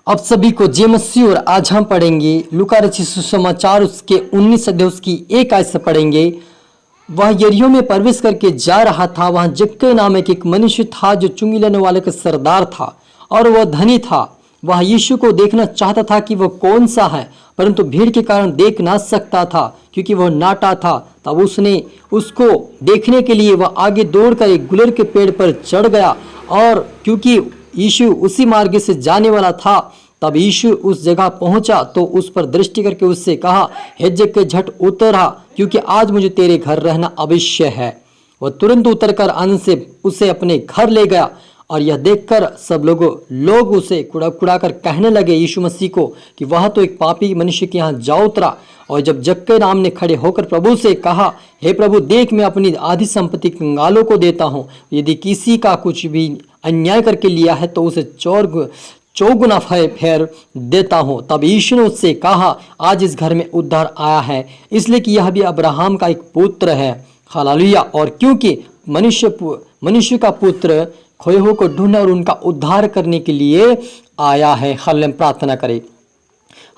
अब सभी को जय मसीह। और आज हम पढ़ेंगे लूका रचित सुसमाचार उसके 19 अध्याय उसकी 1 आयत से पढ़ेंगे। वह यरीहो में प्रवेश करके जा रहा था। वहां जक्कई नामक एक मनुष्य था जो चुंगी लेने वाले का सरदार था और वह धनी था। वह यीशु को देखना चाहता था कि वह कौन सा है, परंतु भीड़ के कारण देख ना सकता था क्योंकि वह नाटा था। तब उसने उसको देखने के लिए वह आगे दौड़कर एक गुलर के पेड़ पर चढ़ गया, और क्योंकि यीशु उसी मार्ग से जाने वाला था। तब यीशु उस जगह पहुंचा तो उस पर दृष्टि करके उससे कहा, हे जक्कई, झट उतर आ, क्योंकि आज मुझे तेरे घर रहना अवश्य है। वह तुरंत उतरकर आनंद से उसे अपने घर ले गया। और यह देखकर सब लोग उसे कुड़ा कर कहने लगे यीशु मसीह को कि वह तो एक पापी मनुष्य के यहाँ जा उतरा। और जब जक्कई नाम ने खड़े होकर प्रभु से कहा, हे प्रभु, देख, मैं अपनी आधी संपत्ति कंगालों को देता हूँ। यदि किसी का कुछ भी अन्याय करके लिया है तो उसे चौगुना फेर देता हूँ। तब यीशु ने उससे कहा, आज इस घर में उद्धार आया है, इसलिए कि यह भी अब्राहम का एक पुत्र है। हालेलुया। और क्योंकि मनुष्य का पुत्र खोए हुए को ढूंढने और उनका उद्धार करने के लिए आया है। हालेलुया। प्रार्थना करें।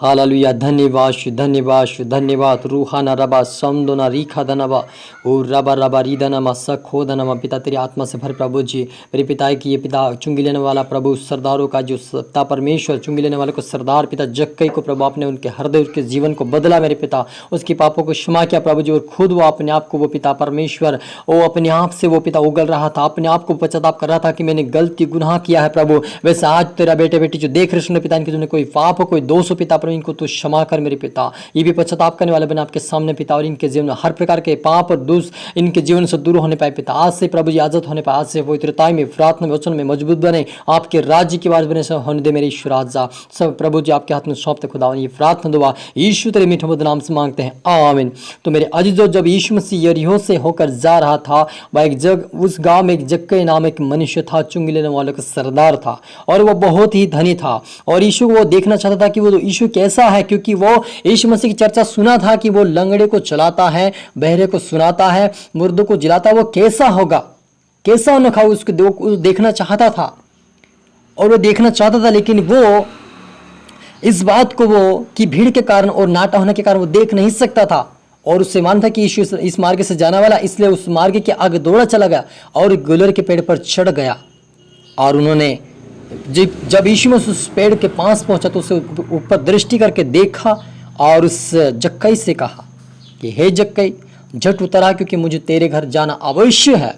हालेलुया। धन्यवाद रूहाना रबा समदोना रीखा दनवा ओ रबा रबा रीदनमा सखो दनमा। पिता, तेरी आत्मा से भर प्रभु जी, मेरे पिता की ये पिता चुंगी लेने वाला प्रभु सरदारों का जो सत्ता परमेश्वर चुंगी लेने वाले को सरदार पिता जक्कई को प्रभु आपने उनके हृदय उसके जीवन को बदला मेरे पिता, उसके पापों को क्षमा किया प्रभु जी। और खुद वो अपने आप को वो पिता परमेश्वर वो अपने आप से वो पिता उगल रहा था, अपने आप को पश्चाताप कर रहा था कि मैंने गलती गुनाह किया है प्रभु। वैसे आज तेरा बेटे बेटी जो देख रहे सुन पिता, इनके जो कोई पाप हो कोई दोष हो पिता, इनको तो क्षमा कर मेरे पिता। ये भी पश्चाताप करने वाले बने आपके सामने पिता, और इनके जीवन में हर प्रकार के पाप और दोष इनके जीवन से दूर होने पाए पिता। आज से प्रभु जी आजाद होने पाए, आज से पवित्रता में प्रार्थना में वचन में मजबूत बने, आपके राज्य की आवाज बने से होने दे मेरे ईश्वर। राजा सब प्रभु जी आपके हाथ में सौंपते खुदा, ये प्रार्थना दुआ यीशु तेरे मीठे मधुर नाम से मांगते हैं, आमीन। तो मेरे अजीजों, जब यीशु मसीह यरीहो से होकर जा रहा था, वह उस गांव में एक जक्कई नाम एक मनुष्य था, चुंगी लेने वाले का सरदार था, और वह बहुत ही धनी था। और यीशु को वो देखना चाहता था कि वो यीशु कैसा है, क्योंकि वो यीशु मसीह की चर्चा सुना था कि वो लंगड़े को चलाता है, बहरे को सुनाता है, मुर्दों को जिलाता है। वो कैसा होगा, कैसा अनोखा, उसको देखना चाहता था। और वो देखना चाहता था, लेकिन वो इस बात को वो कि भीड़ के कारण और नाटा होने के कारण वो देख नहीं सकता था। और उससे मान था कि यीशु इस मार्ग से जाने वाला, इसलिए उस मार्ग के आगे दौड़ा चला गया और गुलर के पेड़ पर चढ़ गया। और उन्होंने जब यीशु मसीह उस पेड़ के पास पहुंचा तो उसे ऊपर दृष्टि करके देखा और उस जक्कई से कहा कि हे जक्कई, झट उतरा, क्योंकि मुझे तेरे घर जाना अवश्य है।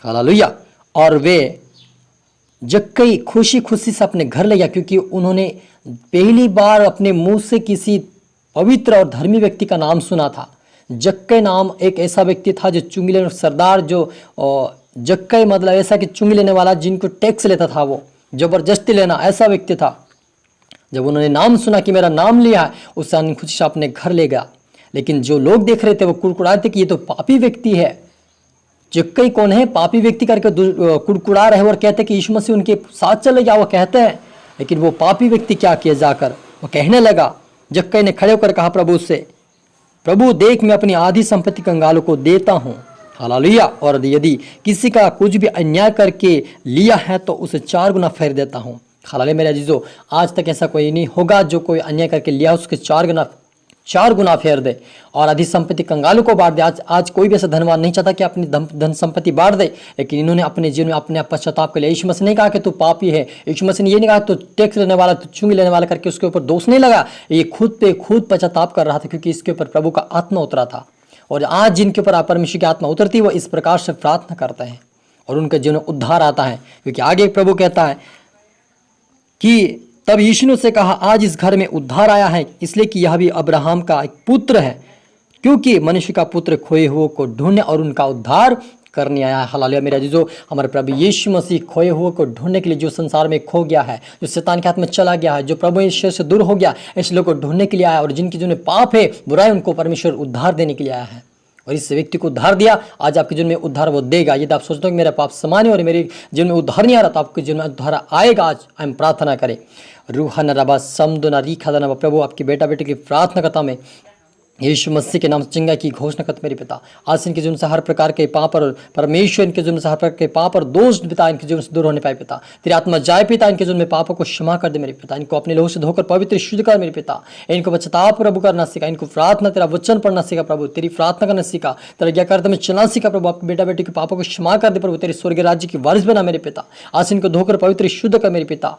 हालेलुया। और वे जक्कई खुशी खुशी से अपने घर ले गया, क्योंकि उन्होंने पहली बार अपने मुंह से किसी पवित्र और धर्मी व्यक्ति का नाम सुना था। जक्कई नाम एक ऐसा व्यक्ति था जो चुंगी लेने सरदार, जो जक्कई मतलब ऐसा कि चुंगी लेने वाला, जिनको टैक्स लेता था, वो जबरदस्ती लेना, ऐसा व्यक्ति था। जब उन्होंने नाम सुना कि मेरा नाम लिया है, उससे खुशी से अपने घर ले गया। लेकिन जो लोग देख रहे थे वो कुड़कुड़ाते कि ये तो पापी व्यक्ति है। जक्कई कौन है, पापी व्यक्ति करके कुड़कुड़ा रहे और कहते कि यीशु मसीह उनके साथ चले गया, वो कहते हैं। लेकिन वो पापी व्यक्ति क्या किया, जाकर वो कहने लगा, जक्कई ने खड़े होकर कहा प्रभु से, प्रभु देख, मैं अपनी आधी संपत्ति कंगालों को देता हूँ। हालेलुया। और यदि किसी का कुछ भी अन्याय करके लिया है तो उसे 4 गुना फेर देता हूँ। हालेलुया। मेरे अजीजों, आज तक ऐसा कोई नहीं होगा जो कोई अन्याय करके लिया उसके 4 गुना फेर दे और आधी संपत्ति कंगालों को बांट दे। आज कोई भी ऐसा धनवान नहीं चाहता कि अपनी धन संपत्ति बांट दे, लेकिन इन्होंने अपने जीवन में अपने पश्चाताप के लिए यीशु मसीह ने कहा कि तू पापी है। यीशु मसीह ने ये नहीं कहा तो टैक्स लेने वाला, तो चुंगी लेने वाला करके उसके ऊपर दोष नहीं लगा। ये खुद पे खुद पश्चाताप कर रहा था, क्योंकि इसके ऊपर प्रभु का आत्मा उतरा था। और आज जिनके ऊपर परमेश्वर की आत्मा उतरती है वो इस प्रकार से प्रार्थना करते हैं और उनके जीवन में उद्धार आता है। क्योंकि आगे प्रभु कहता है कि तब यीशु ने उससे कहा, आज इस घर में उद्धार आया है, इसलिए कि यह भी अब्राहम का एक पुत्र है, क्योंकि मनुष्य का पुत्र खोए हुए को ढूंढने और उनका उद्धार करने आया है। हालेलुया। मेरे अजीजों, हमारे प्रभु यीशु मसीह खोए हुए को ढूंढने के लिए, जो संसार में खो गया है, जो शैतान के हाथ में चला गया है, जो प्रभु ईश्वर से दूर हो गया, ऐसे लोगों को ढूंढने के लिए आया। और जिनकी जिन्हें पाप है, बुराई, उनको परमेश्वर उद्धार देने के लिए आया है। और इस व्यक्ति को उद्धार दिया, आज आपके जीवन में उद्धार वो देगा। यदि आप सोचते हो कि मेरा पाप समान है और मेरे जीवन में उद्धार नहीं आ रहा, तो आपके जीवन में उद्धार आएगा। आज हम प्रार्थना करें। रूहन रबा समदुना रीखा दना। प्रभु आपकी बेटा बेटी की प्रार्थना करता मैं यीशु मसीह के नाम से चंगा की घोषणा करते मेरे पिता। आज इनके जीवन से हर प्रकार के पाप और परमेश्वर इनके जीवन से हर प्रकार के पाप और दोष पिता इनके जीवन से दूर होने पाए पिता। तेरी आत्मा जाए पिता, इनके जीवन में पापों को क्षमा कर दे मेरे पिता। इनको अपने लोगों से धोकर पवित्र शुद्ध कर मेरे पिता। इनको पश्चाताप प्रभु करना सीखा, इनको प्रार्थना तेरा वचन पढ़ना सीखा प्रभु, तेरी प्रार्थना करना सीखा, तेरा आज्ञाकारिता में चलना सीखा प्रभु। आपके बेटा बेटी के पापों को क्षमा कर दे प्रभु, तेरे स्वर्ग राज्य की वारिस बना मेरे पिता। आज इनको धोकर पवित्र शुद्ध कर मेरे पिता।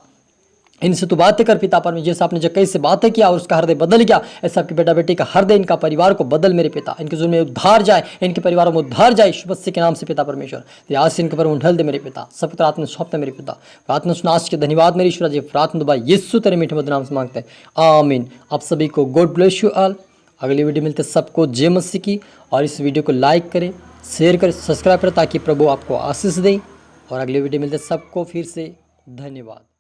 इनसे तू बातें कर पिता परमेश्वर, जैसे आपने जक्कई से बातें किया और उसका हृदय बदल गया, ऐसा आपके बेटा बेटी का हृदय, इनका परिवार को बदल मेरे पिता। इनके जुर्म में उद्धार जाए, इनके परिवारों में उद्धार जाए यीशु मसीह के नाम से पिता परमेश्वर। तेरे आज से इनके पर ढल दे मेरे पिता। सब पिता आत्मा सौंपते मेरे पिता। प्रार्थना सुना आज के धन्यवाद मेरे ईश्वर जी। प्रार्थना दुआ यीशु तेरे मीठे मधुर नाम से मांगते हैं, आमीन। आप सभी को गॉड ब्लेस यू ऑल। अगली वीडियो मिलते सबको जय मसीह की। और इस वीडियो को लाइक करें, शेयर करें, सब्सक्राइब करें ताकि प्रभु आपको आशीष दे। और अगली वीडियो मिलते सबको फिर से धन्यवाद।